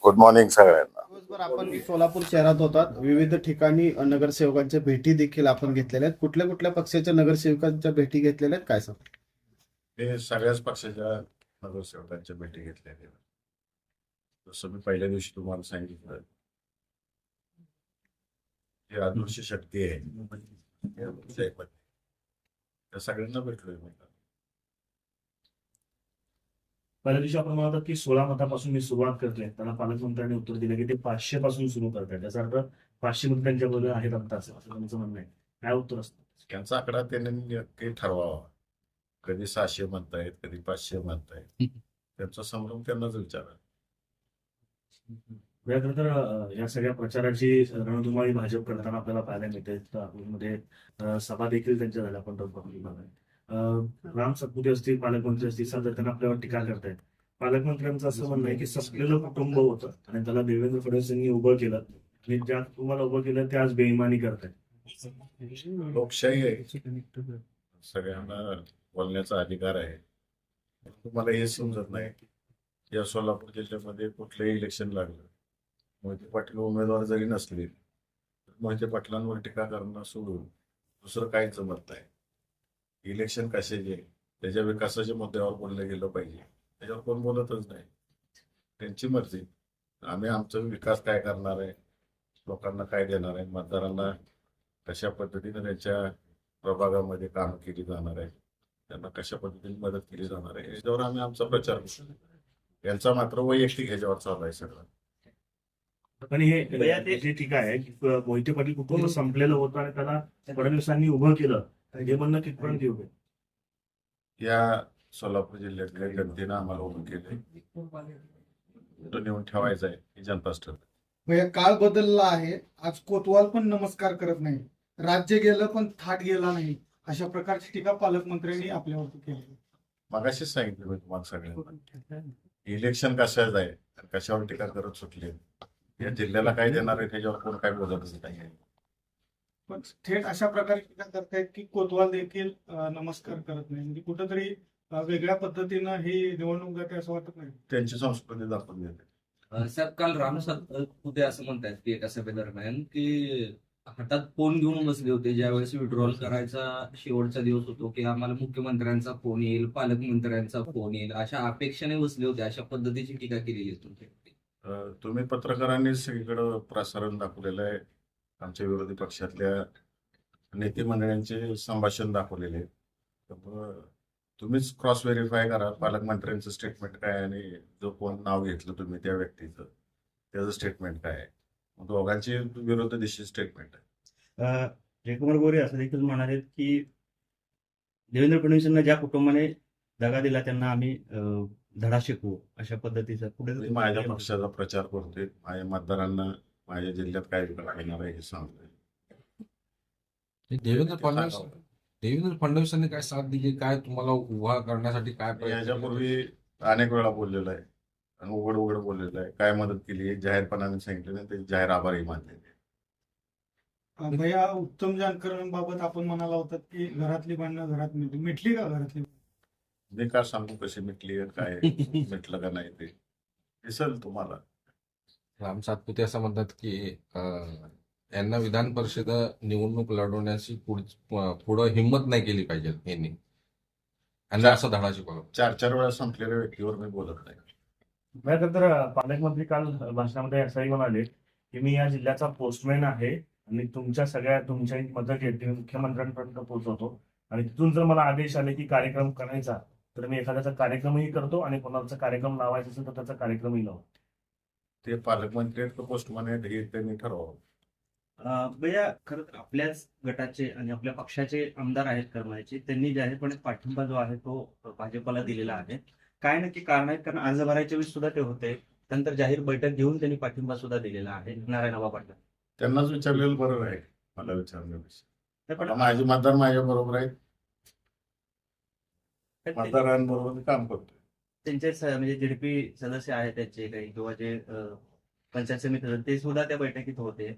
Good morning सगळ्यांना. दिवसभर आपण सोलापूर शहरात होतात. विविध ठिकाणी नगरसेवकांच्या भेटी देखील आपण घेतलेल्या आहेत. कुठल्या कुठल्या पक्षाच्या नगरसेवकांच्या भेटी घेतलेल्या आहेत काय सांग? हे सगळ्याच पक्षाच्या नगरसेवकांच्या भेटी घेतलेल्या. जसं मी पहिल्या दिवशी तुम्हाला सांगितलं, ही अदृश्य शक्ती आहे त्या सगळ्यांना भेटलोय मी. पहिल्या दिवशी आपण म्हणतात की 16 मतापासून मी सुरुवात करतोय, त्याला पालकमंत्र्यांनी उत्तर दिलं की ते 500 पासून सुरू करतात. त्याचा अर्थ 500 मत त्यांच्या बरोबर आहेत आता, असं त्यांचं म्हणणं आहे. काय उत्तर असतं? त्यांचा आकडा त्यांनी ठरवावा. कधी 600 म्हणतायत, कधी 500 म्हणतायत. त्यांचा संभ्रम त्यांनाच विचारा. खरं तर या सगळ्या प्रचाराची रणधुमाळी भाजप करताना आपल्याला पाहायला मिळते. मध्ये सभा देखील त्यांच्या झाल्या पंढरपूर. राम सातपुते असतील, पालकमंत्री असतील, सातत्यानं आपल्यावर टीका करतायत. पालकमंत्र्यांचं असं म्हणणं आहे की सपलेलं कुटुंब होतं आणि त्याला देवेंद्र फडणवीसांनी उभं केलं आणि ज्या कुटुंबाला उभं केलं ते आज बेईमानी करतायत. लोकशाही आहे, सगळ्यांना बोलण्याचा अधिकार आहे. तुम्हाला हे समजत नाही, या सोलापूर जिल्ह्यामध्ये कुठलंही इलेक्शन लागलं, मोहिते पाटील उमेदवार जरी नसले तर मोहिते पाटलांवर टीका करणं सोडून दुसरं काहीच जमत नाही. इलेक्शन कशाचे, त्याच्या विकासाच्या मुद्द्यावर बोललं गेलं पाहिजे, त्याच्यावर कोण बोलतच नाही. त्यांची मर्जी. आम्ही आमचा विकास काय करणार आहे, लोकांना काय देणार आहे, मतदारांना कशा पद्धतीने त्यांच्या प्रभागामध्ये काम केली जाणार आहे, त्यांना कशा पद्धतीने मदत केली जाणार आहे, याच्यावर आम्ही आमचा प्रचार करतो. यांचा मात्र वैयक्तिक ह्याच्यावर चालू आहे सगळं. पण हे जे टीका आहे की मोहिते पाटील कुटुंब संपलेलं होतं आणि त्याला फडणवीसांनी उभं केलं, हे म्हणणं कितपर्यंत योग्य? या सोलापूर जिल्ह्यातल्या जनतेनं आम्हाला उभं केलंय, तो नेऊन ठेवायचा आहे ही जनताच ठरते. काळ बदलला आहे. आज कोतवाल पण नमस्कार करत नाही, राज्य गेलं पण थाट गेला नाही, अशा प्रकारची टीका पालकमंत्र्यांनी आपल्यावरती केली. मगाशीच सांगितलं मी तुम्हाला सगळ्यांना, इलेक्शन कशाचं आहे, कशावर टीका करत सुटले, या जिल्ह्याला काय देणार आहे त्याच्यावर कोण काय बोलतच नाही. पण थेट अशा प्रकारे टीका करतायत की कोतवाल देखील नमस्कार करत नाही. म्हणजे कुठंतरी वेगळ्या पद्धतीनं ही निवडणूक जाते असं वाटत नाही. त्यांची संस्कृती दाखवून देते. साहेब, काल राम सातपुते असं म्हणतात की एका सभेदरम्यान की हातात फोन घेऊन बसले होते ज्यावेळेस विड्रॉल करायचा शेवटचा दिवस होतो, की आम्हाला मुख्यमंत्र्यांचा फोन येईल, पालकमंत्र्यांचा फोन येईल, अशा अपेक्षेने बसले होते. अशा पद्धतीची टीका केलेली आहे तुमच्या. तुम्ही पत्रकारांनी सगळीकडं प्रसारण दाखवलेलं आहे. आमच्या विरोधी पक्षातल्या नेते मंडळींचे संभाषण दाखवलेले. तुम्हीच क्रॉस व्हेरीफाय करा पालकमंत्र्यांचं स्टेटमेंट काय आणि जो कोण नाव घेतलं तुम्ही त्या व्यक्तीचं त्याचं स्टेटमेंट काय आहे. दोघांची विरोध दिशेची स्टेटमेंट आहे. जयकुमार गोरे असं देखील म्हणाले की देवेंद्र फडणवीसांना ज्या कुटुंबाने दगा दिला त्यांना आम्ही धडा शिकवू, अशा पद्धतीचा पुढे माझ्या पक्षाचा प्रचार करतोय. माझ्या मतदारांना माझ्या जिल्ह्यात काय विकास येणार आहे हे सांगतोय. देवेंद्र फडणवीसांनी काय साथ दिली, काय तुम्हाला उभा करण्यासाठी काय याच्यापूर्वी अनेक वेळा बोललेलं आहे आणि उघड उघड बोललेलं आहे. काय मदत केली जाहीरपणाने सांगितलं, ते जाहीर आभारही मानले. भैया, उत्तम जानकरांबाबत आपण म्हणाला होतात की घरातली भांडणं घरात मिटली का? घरातली मी का सांगू कशी मिटली काय मिटलं का नाही ते दिसेल तुम्हाला. राम सातपुते असं म्हणतात की यांना विधान परिषद निवडणूक लढवण्याची पुढं हिंमत नाही केली पाहिजे यांनी, यांना असा धडा शिकवा. 4 वेळा संपलेल्या व्यक्तीवर मी बोलत नाही. तर पालकमंत्री काल भाषणामध्ये असंही म्हणाले की मी या जिल्ह्याचा पोस्टमॅन आहे आणि तुमच्या मदत येते मुख्यमंत्र्यांपर्यंत पोहोचवतो आणि तिथून जर मला आदेश आले की कार्यक्रम करायचा तर मी एखाद्याचा कार्यक्रमही करतो आणि कोणाचा कार्यक्रम लावायचा असेल तर त्याचा कार्यक्रमही लावतो. ते पालकमंत्री पोस्टमन आहेत हे त्यांनी ठरवावं. भैया, खरं तर आपल्याच गटाचे आणि आपल्या पक्षाचे आमदार आहेत करमाळ्याचे, त्यांनी जाहीरपणे पाठिंबा जो आहे तो भाजपला दिलेला आहे. काय नक्की कारण आहेत? कारण अर्ज भरायच्या वेळी सुद्धा ते होते, त्यानंतर जाहीर बैठक घेऊन त्यांनी पाठिंबा सुद्धा दिलेला आहे नारायणराव पाटील. त्यांनाच विचारलेलं बरं आहे मला विचारण्यापेक्षा. माझे मतदार माझ्या बरोबर आहेत, मतदारांबरोबर काम करतोय. त्यांचे म्हणजे जेडपी सदस्य आहेत त्यांचे काही किंवा जे पंचायत समिती सदस्य, ते सुद्धा त्या बैठकीत होते.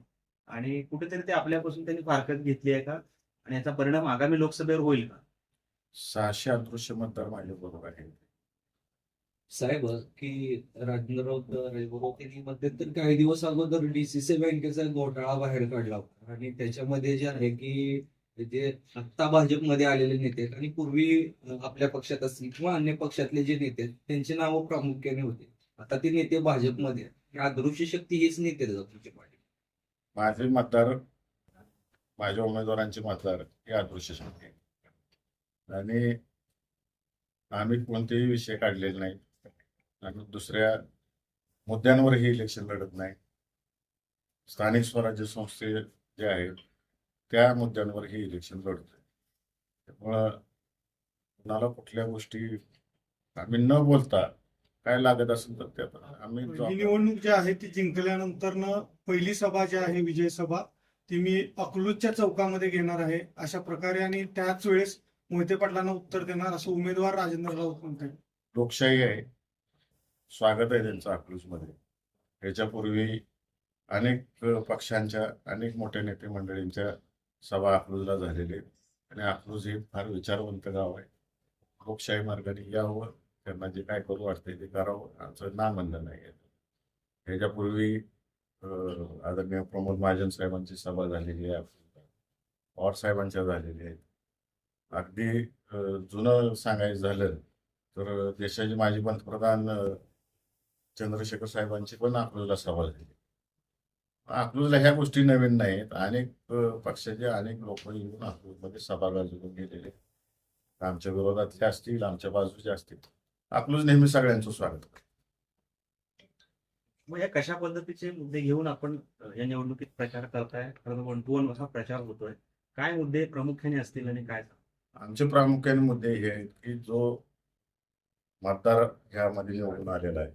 आणि कुठेतरी ते आपल्यापासून त्यांनी फारकत घेतली आहे का, आणि याचा परिणाम आगामी लोकसभेवर होईल का? 600 अदृश्य मतदार माझ्या बरोबर आहेत. साहेब की राजेंद्र राऊत यांनी मध्यंतरी काही दिवस अगोदर डीसीसी बँकेचा घोटाळा बाहेर काढला होता आणि त्याच्यामध्ये जे आहे की जे आत्ता भाजपमध्ये आलेले नेते आहेत आणि पूर्वी आपल्या पक्षात असतील किंवा अन्य पक्षातले जे नेते आहेत त्यांची नावं प्रामुख्याने होते. आता ते नेते भाजपमध्ये आहेत. ही अदृश्य शक्ती हेच नेते आहेत तुमच्या पाठी. माझे मतदार, माझ्या उमेदवारांचे मतदार हे अदृश्य शक्ती आहेत. आणि आम्ही कोणतेही विषय काढलेले नाहीत. आम्ही दुसऱ्या मुद्द्यांवरही इलेक्शन लढत नाही. स्थानिक स्वराज्य संस्थे जे आहेत त्या मुद्द्यांवरही इलेक्शन लढतोय. त्यामुळं कुणाला कुठल्या गोष्टी आम्ही न बोलता काय लागत असेल तर त्यात आम्ही ही जबाबदार. निवडणूक जी आहे ती जिंकल्यानंतर पहिली सभा जी आहे विजय सभा ती मी अकलूजच्या चौकामध्ये घेणार आहे अशा प्रकारे, आणि त्याच वेळेस मोहिते पाटलांना उत्तर देणार असं उमेदवार राजेंद्र राऊत म्हणतात. लोकशाही आहे, स्वागत आहे त्यांचं अकलूजमध्ये. ह्याच्यापूर्वी अनेक पक्षांच्या, अनेक मोठ्या नेते मंडळींच्या सभा अकलूजला झालेल्या आहेत. आणि अकलूज हे फार विचारवंत गाव आहे. लोकशाही मार्गाने यावं, त्यांना जे काय करू वाटतंय ते करावं, आमचं ना म्हणणं नाही आहे. ह्याच्यापूर्वी आदरणीय प्रमोद महाजन साहेबांची सभा झालेली आहे, पवार साहेबांच्या झालेल्या आहेत. अगदी जुनं सांगायचं झालं तर देशाचे माजी पंतप्रधान चंद्रशेखर साहेबांची पण अकलूजला सभा झाली. अकलूजला ह्या गोष्टी नवीन नाहीत. अनेक पक्षाचे अनेक लोक येऊन अकलूजमध्ये सभा गाजवून गेलेले. आमच्या विरोधातले असतील, आमच्या बाजूचे असतील, अकलूज नेहमी सगळ्यांचं स्वागत करतो. मग या कशा पद्धतीचे मुद्दे घेऊन आपण या निवडणुकीत प्रचार करताय? कारण 1 to 1 असा प्रचार होतोय. काय मुद्दे प्रामुख्याने असतील आणि काय? आमचे प्रामुख्याने मुद्दे हे आहेत की जो मतदार ह्यामध्ये निवडून आलेला आहे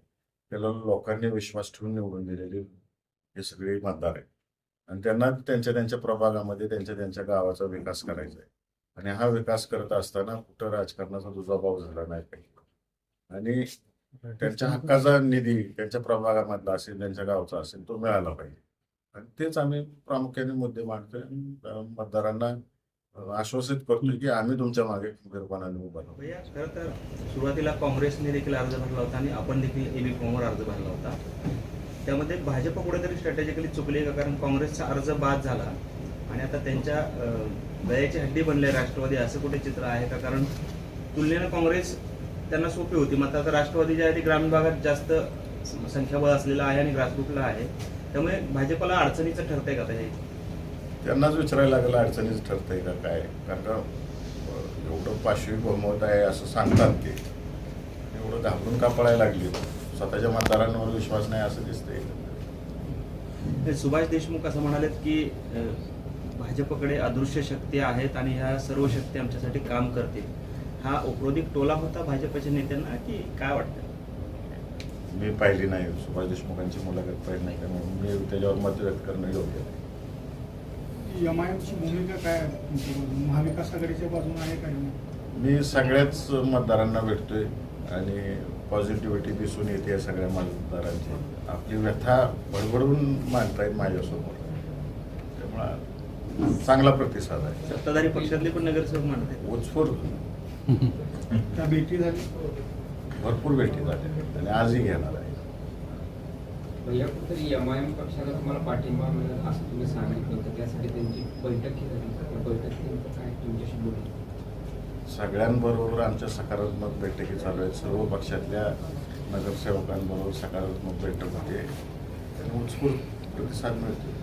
त्याला लोकांनी विश्वास ठेवून निवडून दिलेले हे सगळे मतदार आहेत. आणि त्यांना त्यांच्या त्यांच्या प्रभागामध्ये त्यांच्या त्यांच्या गावाचा विकास करायचा आहे. आणि हा विकास करत असताना कुठं राजकारणाचा दुजाभाव झाला नाही पाहिजे. आणि त्यांच्या हक्काचा निधी त्यांच्या प्रभागामधला असेल, त्यांच्या गावचा असेल, तो मिळाला पाहिजे. आणि तेच आम्ही प्रामुख्याने मुद्दे मांडतोय. मतदारांना आश्वासित करतोय की आम्ही तुमच्या मागे खंबीरपणाने उभा राहू. भैया, खरं तर सुरुवातीला काँग्रेसने देखील अर्ज भरला होता आणि आपण देखील एबी फॉर्मवर अर्ज भरला होता. त्यामध्ये भाजप कुठेतरी स्ट्रॅटेजिकली चुकली का? कारण काँग्रेसचा अर्ज बाद झाला आणि आता त्यांच्या दयाची हड्डी बनले राष्ट्रवादी, असं कुठे चित्र आहे का? कारण तुलनेनं काँग्रेस त्यांना सोपी होती. मात्र आता राष्ट्रवादी जे आहे ते ग्रामीण भागात जास्त संख्याबळ असलेलं आहे आणि ग्रासरूटला आहे. त्यामुळे भाजपला अडचणीचं ठरतंय का आता हे? त्यांनाच विचारायला लागलं अडचणीच ठरतंय का काय. कारण का एवढं पाशवी बहुमत आहे असं सांगतात ते, एवढं घाबरून का पळायला लागली? स्वतःच्या मतदारांवर विश्वास नाही असं दिसतंय. सुभाष देशमुख असं म्हणालेत की भाजपकडे अदृश्य शक्ती आहेत आणि ह्या सर्व शक्ती आमच्यासाठी काम करतील. हा औपरोधिक टोला होता भाजपच्या नेत्यांना की काय वाटतं? मी पाहिली नाही, सुभाष देशमुखांची मुलाखत पाहिली नाही, त्यामुळे मी त्याच्यावर मत व्यक्त करणं योग्य नाही. एमआयएमची भूमिका काय आहे तुमच्या बाजूने? महाविकास आघाडीच्या बाजूने आहे काय? मी सगळ्याच मतदारांना भेटतोय आणि पॉझिटिव्हिटी दिसून येते या सगळ्या मतदारांची. आपली व्यथा बडबडून मांडतायत माझ्यासमोर, त्यामुळं चांगला प्रतिसाद आहे. सत्ताधारी पक्षातले पण नगरसेवक म्हणतात उत्स्फूर्त त्या भेटी झाली? भरपूर भेटी झाल्या आणि आजही घेणार आहे. या कुठेतरी एमआयएम पक्षाला तुम्हाला पाठिंबा मिळेल असं तुम्ही सांगितलं होतं, त्यासाठी त्यांची बैठक केली. बैठक काय तुमच्याशी बोलली? सगळ्यांबरोबर आमच्या सकारात्मक बैठकी चालू आहेत. सर्व पक्षातल्या नगरसेवकांबरोबर सकारात्मक बैठक होते आणि उत्स्फूर्त प्रतिसाद मिळतो.